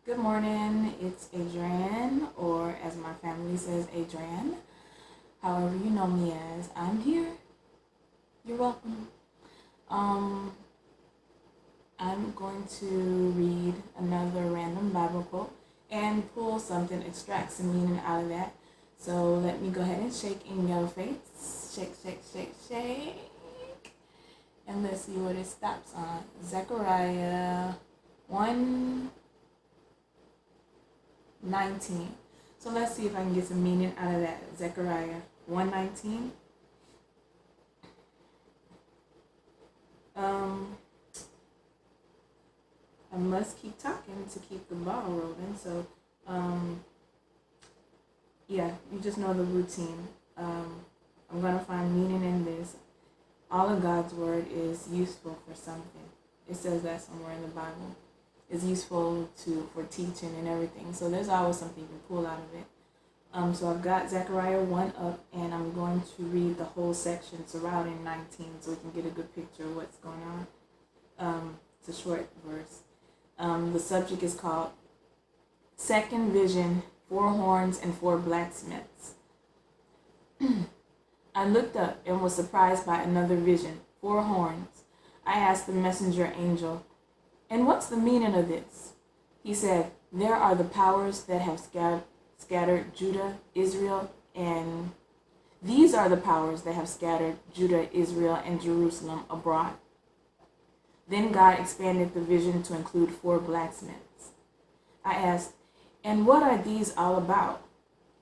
Good morning, it's Adrienne, or as my family says, Adrienne. However, you know me as, I'm here. You're welcome. Um, I'm going to read another random Bible quote and pull something, extract some meaning out of that. So let me go ahead and shake in your face. Shake, shake, shake, shake. And let's see what it stops on. Zechariah 1:19. So let's see if I can get some meaning out of that. Zechariah 1:19. I must keep talking to keep the ball rolling. So, yeah, you just know the routine. I'm going to find meaning in this. All of God's word is useful for something. It says that somewhere in the Bible. It's useful for teaching and everything. So there's always something you can pull out of it. So I've got Zechariah 1 up, and I'm going to read the whole section surrounding 19 so we can get a good picture of what's going on. It's a short verse. The subject is called Second Vision, 4 Horns and 4 Blacksmiths. I looked up and was surprised by another vision, 4 horns. I asked the messenger angel, "And what's the meaning of this?" He said, "There are the powers that have scattered Judah, Israel, and these are the powers that have scattered Judah, Israel, and Jerusalem abroad." Then God expanded the vision to include 4 blacksmiths. I asked, "And what are these all about?"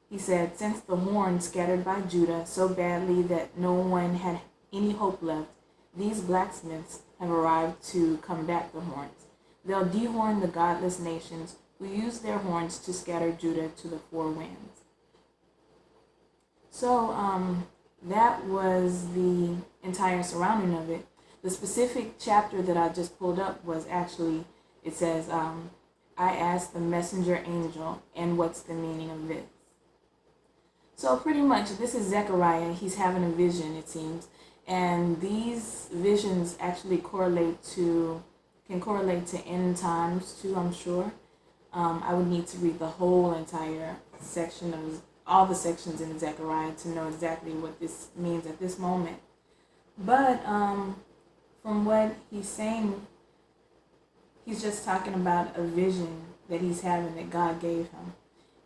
He said, "Since the horns scattered by Judah so badly that no one had any hope left, these blacksmiths have arrived to combat the horns. They'll dehorn the godless nations who use their horns to scatter Judah to the 4 winds." So that was the entire surrounding of it. The specific chapter that I just pulled up was actually, it says, I asked the messenger angel, "And what's the meaning of this?" So pretty much this is Zechariah. He's having a vision, it seems. And these visions actually can correlate to end times too, I'm sure. I would need to read the whole entire section of all the sections in Zechariah to know exactly what this means at this moment. But from what he's saying, he's just talking about a vision that he's having that God gave him.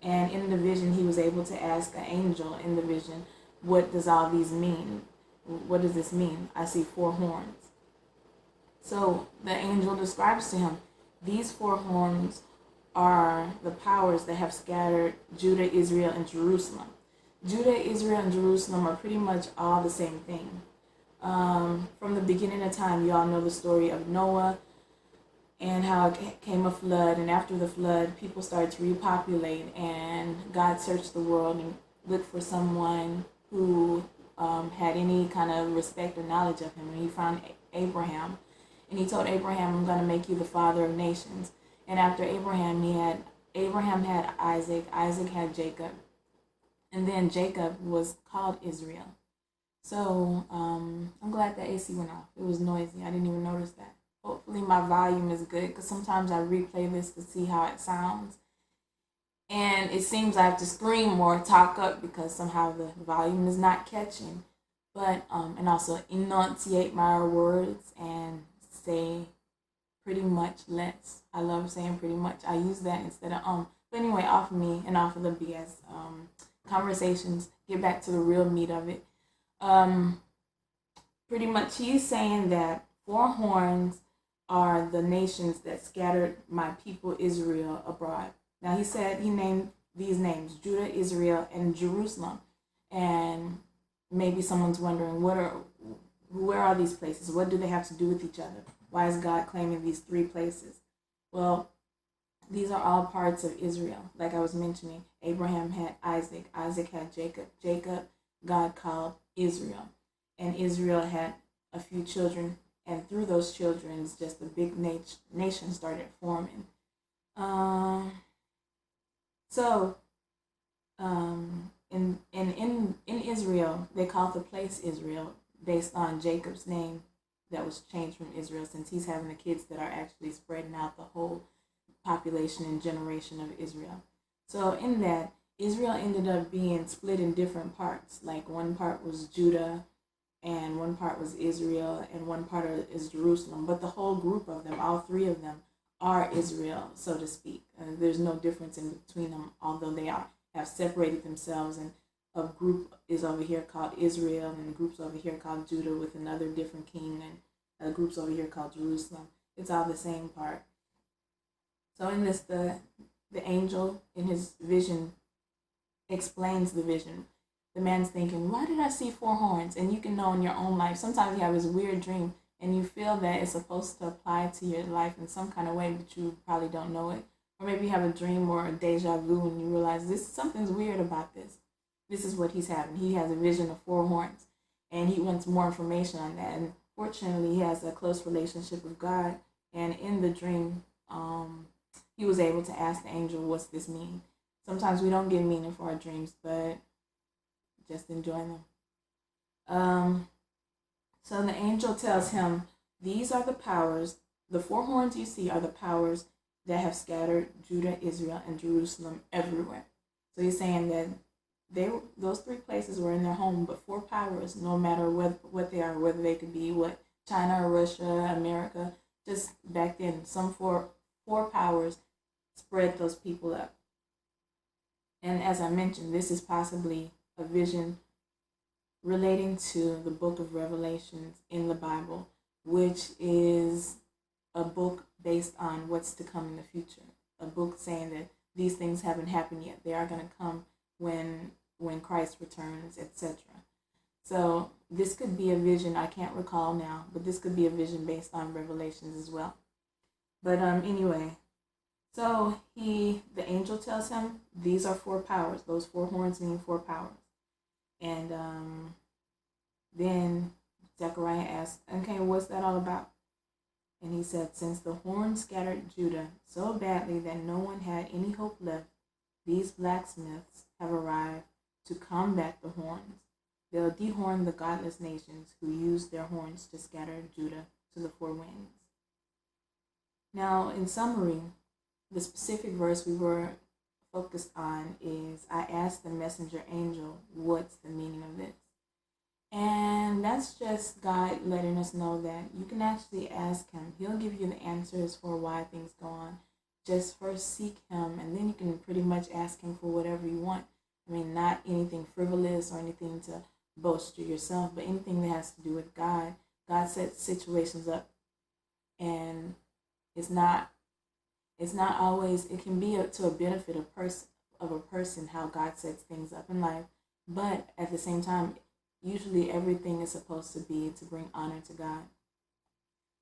And in the vision, he was able to ask an angel in the vision, "What does all these mean? What does this mean? I see 4 horns." So the angel describes to him, these 4 horns are the powers that have scattered Judah, Israel, and Jerusalem. Judah, Israel, and Jerusalem are pretty much all the same thing. From the beginning of time, you all know the story of Noah and how it came a flood, and after the flood, people started to repopulate, and God searched the world and looked for someone who had any kind of respect or knowledge of him, and he found Abraham, and he told Abraham, "I'm going to make you the father of nations." And after Abraham, Abraham had Isaac, Isaac had Jacob, and then Jacob was called Israel. So I'm glad the AC went off. It was noisy. I didn't even notice that. Hopefully my volume is good, because sometimes I replay this to see how it sounds. And it seems I have to scream or talk up because somehow the volume is not catching. But, and also enunciate my words and say pretty much less. I love saying pretty much. I use that instead of But anyway, off of me and off of the BS conversations, get back to the real meat of it. Pretty much he's saying that 4 horns are the nations that scattered my people Israel abroad. Now he said he named these names, Judah, Israel, and Jerusalem. And maybe someone's wondering, where are these places? What do they have to do with each other? Why is God claiming these 3 places? Well, these are all parts of Israel. Like I was mentioning, Abraham had Isaac, Isaac had Jacob, Jacob God called Israel, and Israel had a few children, and through those children, just a big nation started forming. In Israel, they called the place Israel based on Jacob's name that was changed from Israel, since he's having the kids that are actually spreading out the whole population and generation of Israel. So in that, Israel ended up being split in different parts. Like one part was Judah, and one part was Israel, and one part is Jerusalem. But the whole group of them, all three of them, are Israel, so to speak. There's no difference in between them, although they have separated themselves. And a group is over here called Israel, and a group's over here called Judah with another different king, and a group's over here called Jerusalem. It's all the same part. So in this, the angel in his vision explains the vision. The man's thinking, why did I see four horns? And you can know in your own life, sometimes you have this weird dream and you feel that it's supposed to apply to your life in some kind of way, but you probably don't know it. Or maybe you have a dream or a deja vu and you realize something's weird about this. This is what he's having. He has a vision of four horns and he wants more information on that. And fortunately, he has a close relationship with God. And in the dream, he was able to ask the angel, what's this mean? Sometimes we don't get meaning for our dreams, but just enjoy them. So the angel tells him, these are the powers, the four horns you see are the powers that have scattered Judah, Israel, and Jerusalem everywhere. So he's saying that those three places were in their home, but four powers, no matter what they are, whether they could be China or Russia, America, just back then, some four powers spread those people up. And as I mentioned, this is possibly a vision relating to the book of Revelations in the Bible, which is a book based on what's to come in the future. A book saying that these things haven't happened yet. They are going to come when Christ returns, etc. So this could be a vision, I can't recall now, but this could be a vision based on Revelations as well. But anyway, so the angel tells him these are four powers. Those four horns mean four powers. And then Zechariah asks, okay, what's that all about? And he said, since the horn scattered Judah so badly that no one had any hope left, these blacksmiths have arrived to combat the horns. They'll dehorn the godless nations who use their horns to scatter Judah to the four winds. Now, in summary, the specific verse we were focused on is, I asked the messenger angel, what's the meaning of this? And that's just God letting us know that you can actually ask him. He'll give you the answers for why things go on. Just first seek him, and then you can pretty much ask him for whatever you want. I mean, not anything frivolous or anything to bolster yourself, but anything that has to do with God. God sets situations up, and it's not always, it can be to a benefit of a person how God sets things up in life, but at the same time, usually everything is supposed to be to bring honor to God.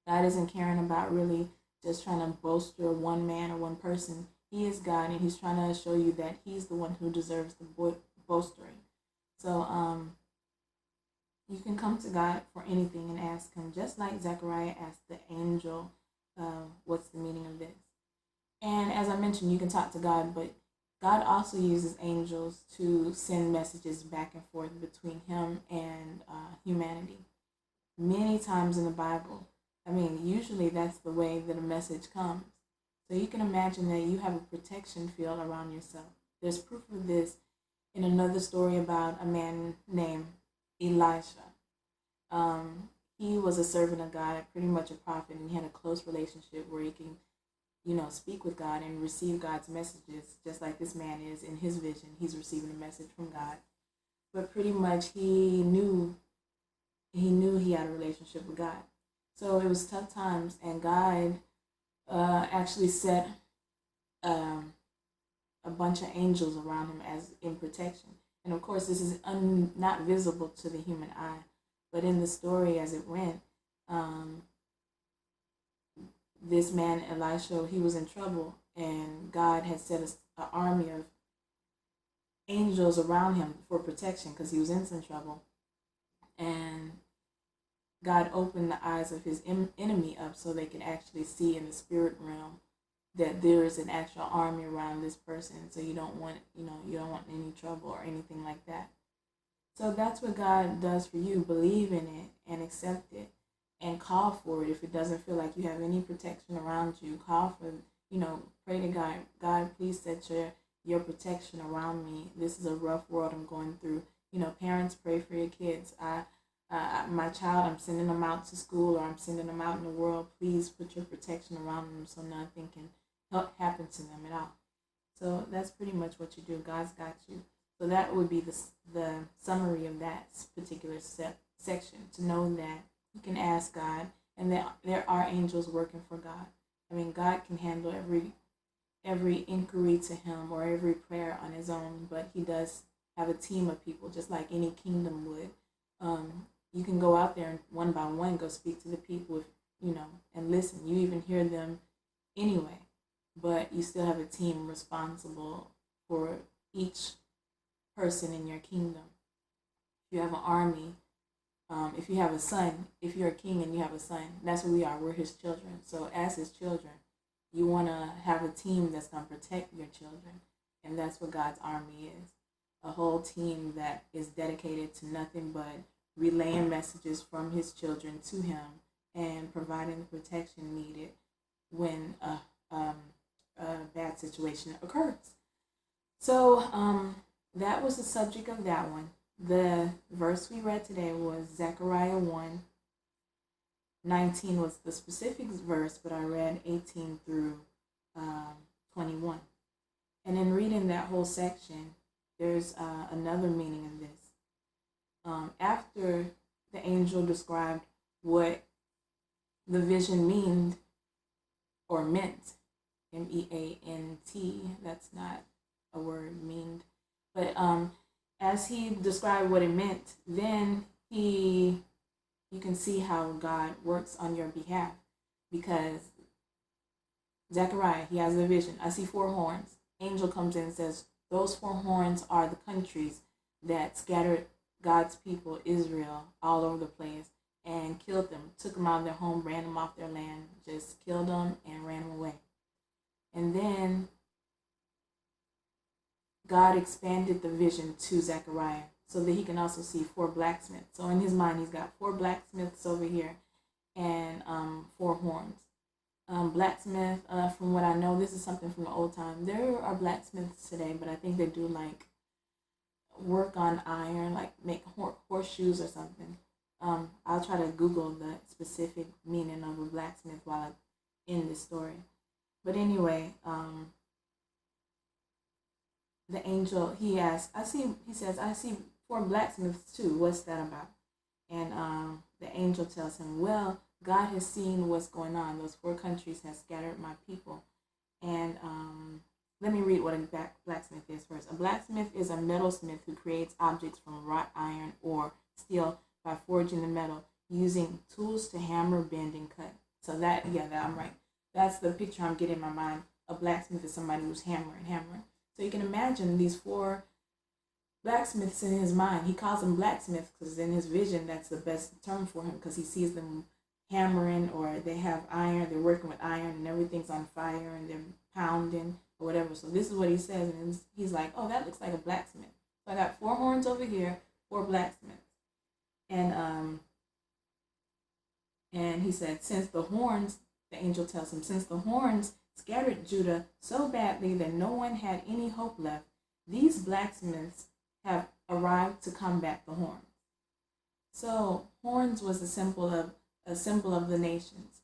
God isn't caring about really just trying to bolster one man or one person. He is God, and he's trying to show you that he's the one who deserves the bolstering. So you can come to God for anything and ask him, just like Zechariah asked the angel, what's the meaning of this? And as I mentioned, you can talk to God, but God also uses angels to send messages back and forth between him and humanity. Many times in the Bible, I mean, usually that's the way that a message comes. So you can imagine that you have a protection field around yourself. There's proof of this in another story about a man named Elisha. He was a servant of God, pretty much a prophet, and he had a close relationship where he can, speak with God and receive God's messages, just like this man is in his vision. He's receiving a message from God. But pretty much he knew he had a relationship with God. So it was tough times, and God actually set a bunch of angels around him as in protection. And of course, this is not visible to the human eye, but in the story as it went, this man, Elisha, he was in trouble, and God had set an army of angels around him for protection because he was in some trouble. And God opened the eyes of his enemy up so they could actually see in the spirit realm that there is an actual army around this person. So you don't want any trouble or anything like that. So that's what God does for you. Believe in it and accept it and call for it. If it doesn't feel like you have any protection around you, call for, pray to God. God, please set your protection around me. This is a rough world I'm going through. Parents, pray for your kids. My child, I'm sending them out to school, or I'm sending them out in the world. Please put your protection around them so nothing can happen to them at all. So that's pretty much what you do. God's got you. So that would be the summary of that particular section, to know that you can ask God, and that there are angels working for God. I mean, God can handle every inquiry to him or every prayer on his own, but he does have a team of people, just like any kingdom would. You can go out there and one by one go speak to the people, and listen. You even hear them anyway, but you still have a team responsible for each person in your kingdom. If you have an army, if you have a son, if you're a king and you have a son, that's what we are. We're his children. So as his children, you want to have a team that's going to protect your children. And that's what God's army is. A whole team that is dedicated to nothing but relaying messages from his children to him and providing the protection needed when a bad situation occurs. So that was the subject of that one. The verse we read today was Zechariah 1:19 was the specific verse, but I read 18 through 21. And in reading that whole section, there's another meaning in this. After the angel described what the vision meant, M-E-A-N-T, that's not a word, meaned, but as he described what it meant, then you can see how God works on your behalf, because Zechariah, he has a vision. I see 4 horns. Angel comes in and says, those 4 horns are the countries that scattered God's people, Israel, all over the place and killed them, took them out of their home, ran them off their land, just killed them and ran them away. And then God expanded the vision to Zechariah so that he can also see 4 blacksmiths. So in his mind, he's got 4 blacksmiths over here and 4 horns. Blacksmith, from what I know, this is something from the old time. There are blacksmiths today, but I think they do like work on iron, like make horseshoes or something. I'll try to Google the specific meaning of a blacksmith while I'm in this story. But anyway, the angel, he says, I see 4 blacksmiths too. What's that about? And the angel tells him, well, God has seen what's going on. Those 4 countries have scattered my people. And let me read what a blacksmith is first. A blacksmith is a metalsmith who creates objects from wrought iron or steel by forging the metal, using tools to hammer, bend, and cut. So that I'm right. That's the picture I'm getting in my mind. A blacksmith is somebody who's hammering. So you can imagine these 4 blacksmiths in his mind. He calls them blacksmiths because in his vision, that's the best term for him, because he sees them hammering, or they have iron, they're working with iron and everything's on fire and they're pounding or whatever. So this is what he says, and he's like, oh, that looks like a blacksmith. So I got 4 horns over here, 4 blacksmiths. And he said, since the horns, the angel tells him, since the horns scattered Judah so badly that no one had any hope left, these blacksmiths have arrived to combat the horns. So horns was a symbol of the nations.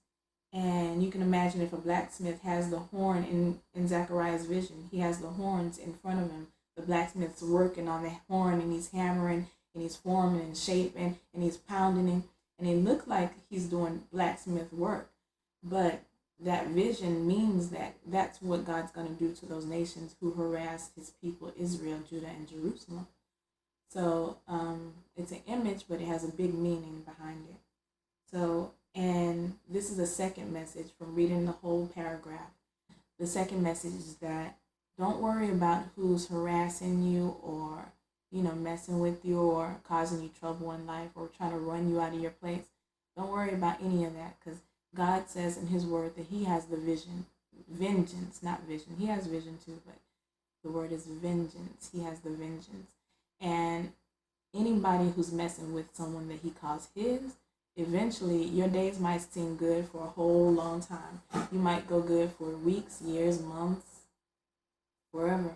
And you can imagine if a blacksmith has the horn in Zechariah's vision, he has the horns in front of him. The blacksmith's working on the horn, and he's hammering, and he's forming and shaping, and he's pounding it. And it looked like he's doing blacksmith work. But that vision means that that's what God's going to do to those nations who harassed his people, Israel, Judah, and Jerusalem. So it's an image, but it has a big meaning behind it. So, and this is the second message from reading the whole paragraph. The second message is that don't worry about who's harassing you or, messing with you or causing you trouble in life or trying to run you out of your place. Don't worry about any of that, because God says in his word that he has the vision. Vengeance, not vision. He has vision too, but the word is vengeance. He has the vengeance. And anybody who's messing with someone that he calls his eventually your days might seem good for a whole long time. You might go good for weeks, years, months, forever.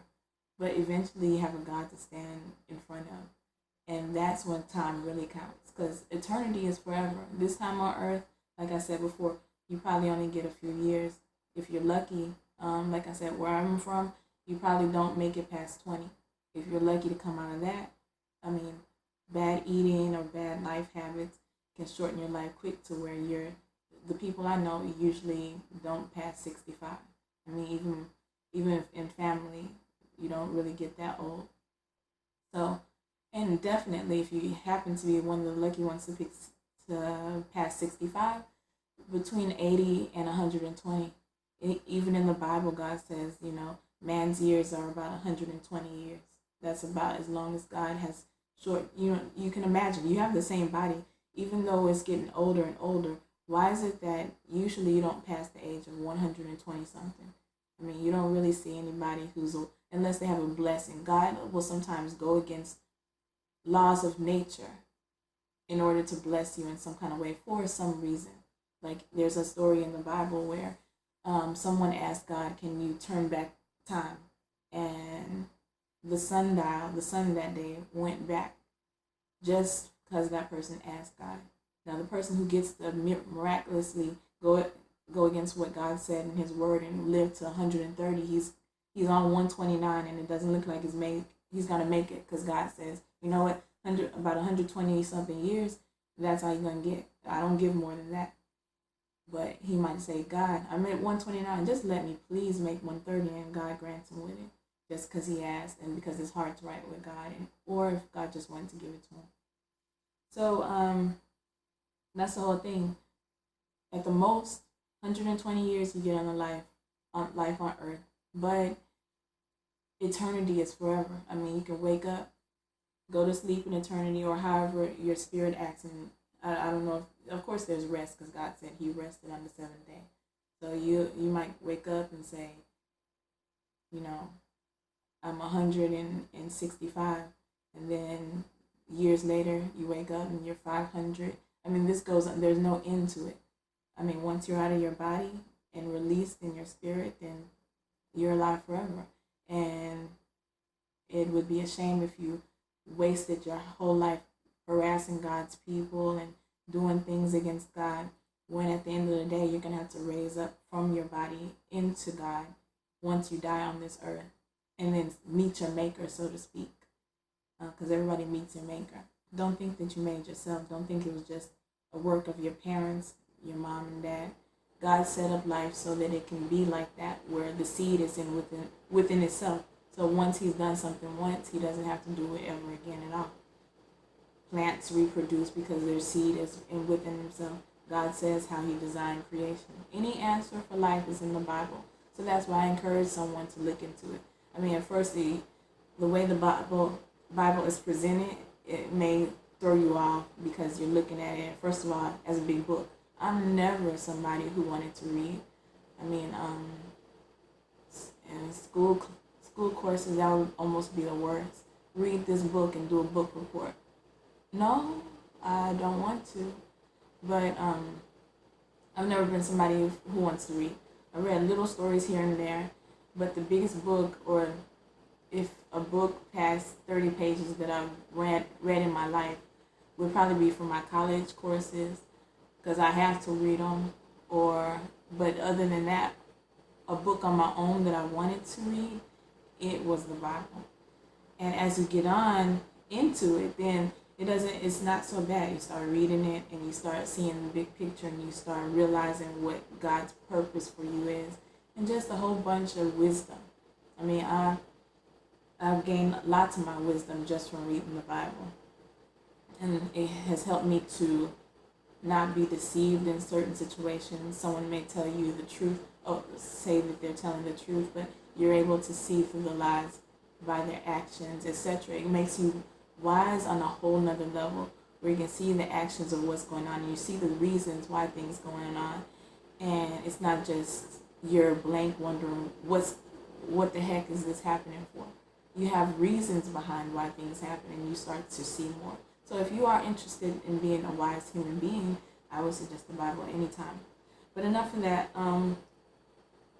But eventually you have a God to stand in front of. And that's when time really counts. Because eternity is forever. This time on earth, like I said before, you probably only get a few years. If you're lucky, like I said, where I'm from, you probably don't make it past 20. If you're lucky to come out of that, I mean, bad eating or bad life habits can shorten your life quick to where the people I know usually don't pass 65. I mean, even if in family, you don't really get that old. So, and definitely if you happen to be one of the lucky ones to pass 65, between 80 and 120, even in the Bible, God says, man's years are about 120 years. That's about as long as God has short. You can imagine, you have the same body, even though it's getting older and older. Why is it that usually you don't pass the age of 120 something? I mean, you don't really see anybody unless they have a blessing. God will sometimes go against laws of nature in order to bless you in some kind of way for some reason. Like there's a story in the Bible where someone asked God, can you turn back time? And the sun that day went back just because that person asked God. Now the person who gets to miraculously go against what God said in his word and live to 130, he's on 129, and it doesn't look like he's gonna make it, because God says, you know what, about 120 something years, that's all you're gonna get. I don't give more than that. But he might say, God, I'm at 129, just let me please make 130, and God grants him with it, just because he asked and because his heart's right with God, or if God just wanted to give it to him. So that's the whole thing. At the most, 120 years you get on life on earth, but eternity is forever. I mean, you can wake up, go to sleep in eternity, or however your spirit acts. And I don't know. Of course, there's rest, because God said He rested on the seventh day. So you might wake up and say, I'm 165, and then years later you wake up and you're 500. I mean, this goes on. There's no end to it. I mean, once you're out of your body and released in your spirit, then you're alive forever. And it would be a shame if you wasted your whole life harassing God's people and doing things against God, when at the end of the day you're going to have to raise up from your body into God once you die on this earth, and then meet your maker, so to speak, because everybody meets your maker. Don't think that you made yourself. Don't think it was just a work of your parents, your mom and dad. God set up life so that it can be like that, where the seed is within itself. So once He's done something once, He doesn't have to do it ever again at all. Plants reproduce because their seed is within themselves. God says how He designed creation. Any answer for life is in the Bible. So that's why I encourage someone to look into it. I mean, at first, the way the Bible is presented, it may throw you off because you're looking at it, first of all, as a big book. I'm never somebody who wanted to read. I mean, in school courses, that would almost be the worst. Read this book and do a book report. No, I don't want to. But I've never been somebody who wants to read. I read little stories here and there, but the biggest book, or if a book past 30 pages that I've read in my life, would probably be for my college courses, because I have to read them. But other than that, a book on my own that I wanted to read, it was the Bible. And as you get on into it, then it's not so bad. You start reading it and you start seeing the big picture, and you start realizing what God's purpose for you is, and just a whole bunch of wisdom. I mean, I've gained lots of my wisdom just from reading the Bible, and it has helped me to not be deceived in certain situations. Someone may tell you the truth, or say that they're telling the truth, but you're able to see through the lies by their actions, etc. It makes you wise on a whole nother level, where you can see the actions of what's going on, and you see the reasons why things going on, and it's not just you're blank wondering what the heck is this happening for. You have reasons behind why things happen, and you start to see more. So if you are interested in being a wise human being, I would suggest the Bible anytime. But enough of that.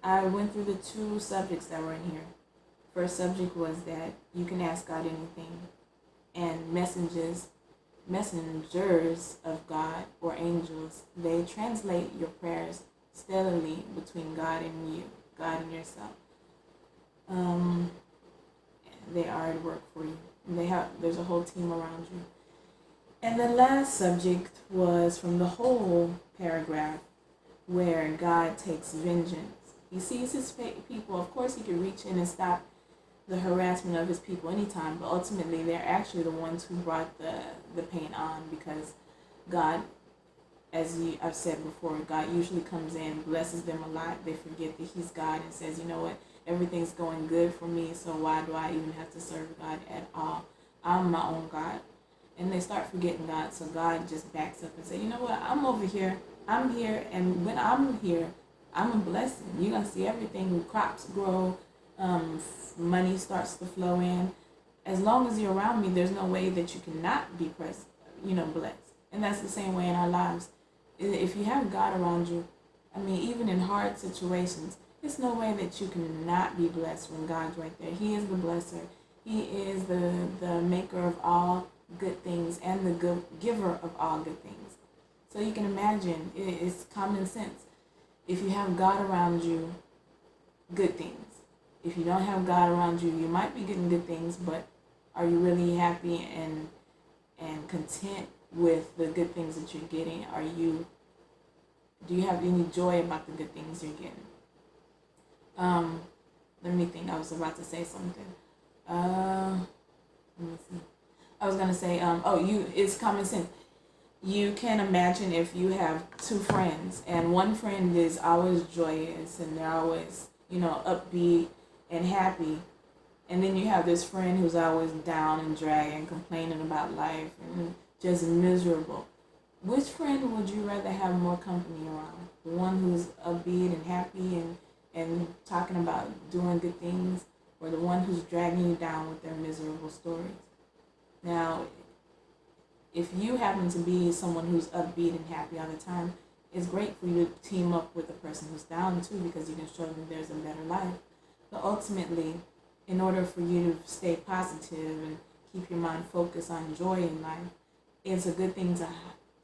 I went through the 2 subjects that were in here. First subject was that you can ask God anything, and messengers of God or angels, they translate your prayers steadily between God and you, God and yourself. They are at work for you. There's a whole team around you. And the last subject was from the whole paragraph, where God takes vengeance. He sees his people. Of course, he could reach in and stop the harassment of his people anytime, but ultimately they're actually the ones who brought the pain on, because God, as I've said before, God usually comes in, blesses them a lot. They forget that he's God and says, you know what, everything's going good for me, so why do I even have to serve God at all? I'm my own God. And they start forgetting God, so God just backs up and says, you know what, I'm over here, I'm here, and when I'm here, I'm a blessing. You're going to see everything, crops grow, money starts to flow in. As long as you're around me, there's no way that you cannot be blessed. And that's the same way in our lives. If you have God around you, I mean, even in hard situations, there's no way that you cannot be blessed when God's right there. He is the blesser. He is the maker of all good things and the good giver of all good things. So you can imagine, it's common sense. If you have God around you, good things. If you don't have God around you, you might be getting good things, but are you really happy and content with the good things that you're getting? Do you have any joy about the good things you're getting? Let me think. I was about to say something. Let me see. I was gonna say, it's common sense. You can imagine if you have 2 friends, and one friend is always joyous and they're always, upbeat and happy, and then you have this friend who's always down and dragging, complaining about life and just miserable. Which friend would you rather have more company around? The one who's upbeat and happy and talking about doing good things, or the one who's dragging you down with their miserable stories? Now, if you happen to be someone who's upbeat and happy all the time, it's great for you to team up with a person who's down too, because you can show them there's a better life. But ultimately, in order for you to stay positive and keep your mind focused on joy in life, it's a good thing to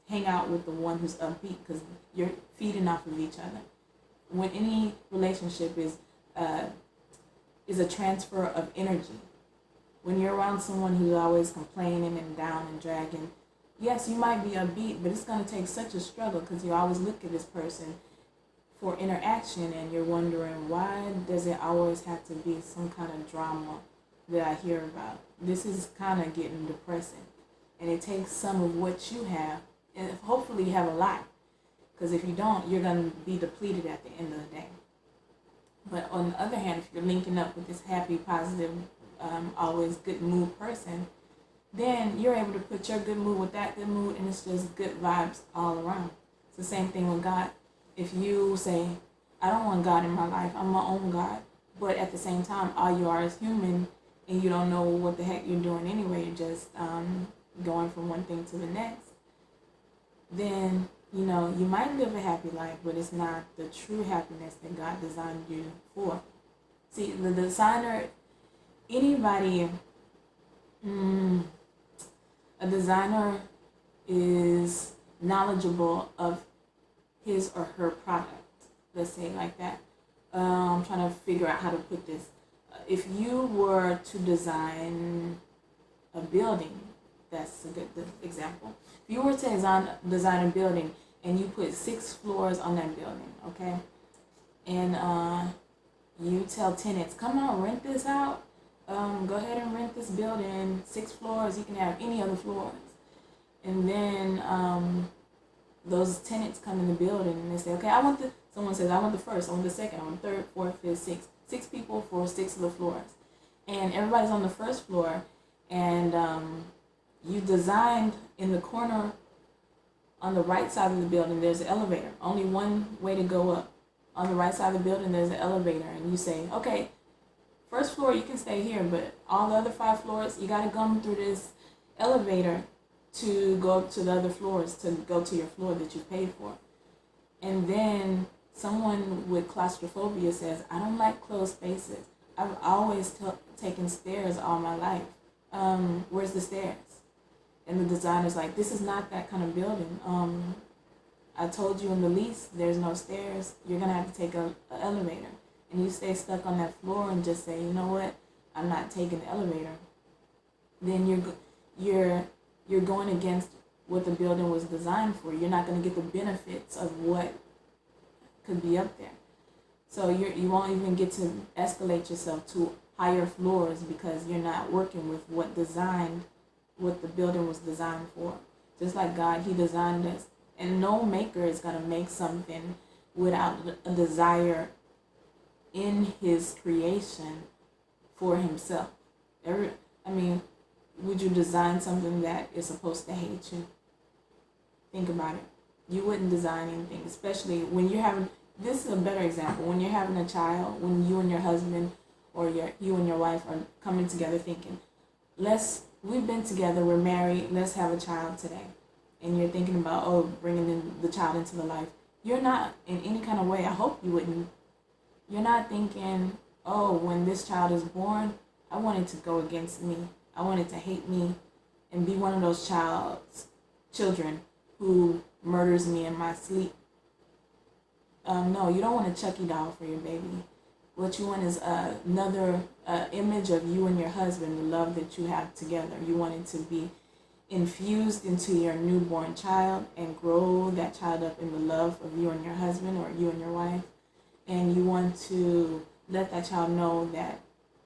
hang out with the one who's upbeat, because you're feeding off of each other. When any relationship is a transfer of energy. When you're around someone who's always complaining and down and dragging, yes, you might be upbeat, but it's going to take such a struggle, because you always look at this person for interaction and you're wondering, why does it always have to be some kind of drama that I hear about? This is kind of getting depressing. And it takes some of what you have, and hopefully you have a lot, because if you don't, you're going to be depleted at the end of the day. But on the other hand, if you're linking up with this happy, positive, always good mood person, then you're able to put your good mood with that good mood, and it's just good vibes all around. It's the same thing with God. If you say, I don't want God in my life, I'm my own God, but at the same time, all you are is human, and you don't know what the heck you're doing anyway, you're just going from one thing to the next, then, you might live a happy life, but it's not the true happiness that God designed you for. See, the designer, a designer is knowledgeable of his or her product. Let's say it like that. I'm trying to figure out how to put this. If you were to design a building, that's a good example. If you were to design a building and you put 6 floors on that building, okay? And you tell tenants, come on, rent this out. Go ahead and rent this building, 6 floors, you can have any other floors. And then those tenants come in the building and they say, okay, someone says, I want the first, I want the second, I want the third, fourth, fifth, sixth. 6 people for 6 of the floors. And everybody's on the first floor, and you designed in the corner on the right side of the building, there's an elevator. Only one way to go up. On the right side of the building, there's an elevator, and you say, okay, first floor, you can stay here, but all the other 5 floors, you got to come through this elevator to go up to the other floors, to go to your floor that you paid for. And then someone with claustrophobia says, I don't like closed spaces. I've always taken stairs all my life. Where's the stairs? And the designer's like, this is not that kind of building. I told you in the lease, there's no stairs. You're going to have to take an elevator. And you stay stuck on that floor and just say, you know what? I'm not taking the elevator. Then you're going against what the building was designed for. You're not going to get the benefits of what could be up there. So you won't even get to escalate yourself to higher floors because you're not working with what the building was designed for. Just like God, He designed us. And no maker is going to make something without a desire in His creation for Himself. Would you design something that is supposed to hate you? Think about it. You wouldn't design anything, especially when you're having, this is a better example, when you're having a child, when you and your husband or you and your wife are coming together thinking, we've been together, we're married, let's have a child today. And you're thinking about, bringing in the child into the life. You're not, in any kind of way, I hope you wouldn't, you're not thinking, when this child is born, I want it to go against me. I want it to hate me and be one of those children who murders me in my sleep. No, you don't want a Chucky doll for your baby. What you want is another image of you and your husband, the love that you have together. You want it to be infused into your newborn child and grow that child up in the love of you and your husband or you and your wife. And you want to let that child know that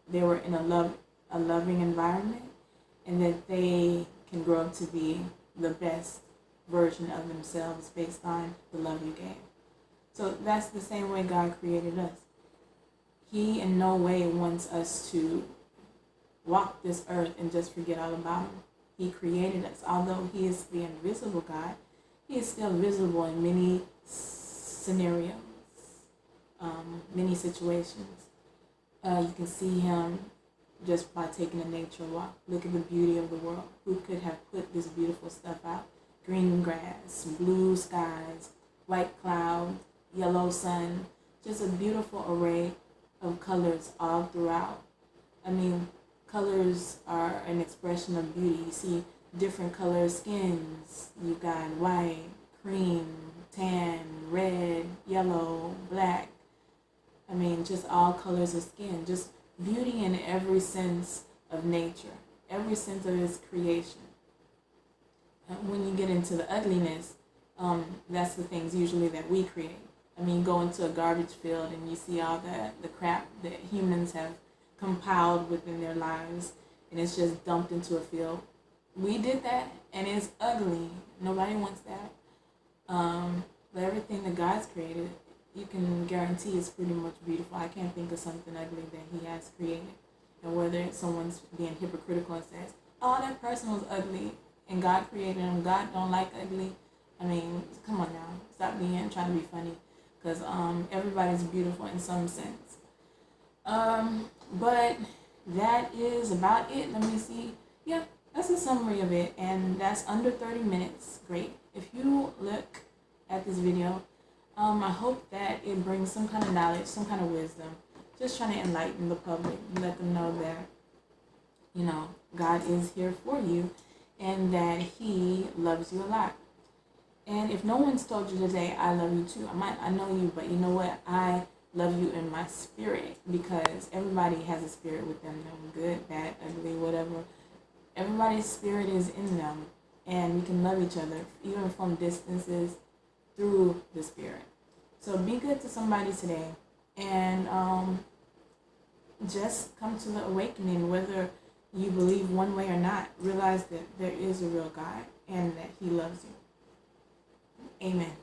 they were in a loving environment and that they can grow up to be the best version of themselves based on the love you gave. So that's the same way God created us. He in no way wants us to walk this earth and just forget all about Him. He created us. Although He is the invisible God, He is still visible in many scenarios, many situations. You can see Him just by taking a nature walk. Look at the beauty of the world. Who could have put this beautiful stuff out? Green grass, blue skies, white clouds, yellow sun, just a beautiful array of colors all throughout. Colors are an expression of beauty. You see different color skins. You got white, cream, tan, red, yellow, black. Just all colors of skin. Just beauty in every sense of nature, every sense of His creation. And when you get into the ugliness, that's the things usually that we create. Go into a garbage field and you see all the crap that humans have compiled within their lives, and it's just dumped into a field. We did that, and it's ugly. Nobody wants that. But everything that God's created, you can guarantee is pretty much beautiful. I can't think of something ugly that He has created. And whether someone's being hypocritical and says, that person was ugly, and God created them, God don't like ugly. Come on now. Stop trying to be funny. Because everybody's beautiful in some sense. But that is about it. Let me see. Yeah, that's a summary of it. And that's under 30 minutes. Great. If you look at this video, I hope that it brings some kind of knowledge, some kind of wisdom. Just trying to enlighten the public. Let them know that, God is here for you. And that He loves you a lot. And if no one's told you today, I love you too. I know you, but you know what? I love you in my spirit, because everybody has a spirit within them. Good, bad, ugly, whatever. Everybody's spirit is in them. And we can love each other, even from distances, through the spirit. So be good to somebody today. And just come to the awakening, whether you believe one way or not. Realize that there is a real God and that He loves you. Amen.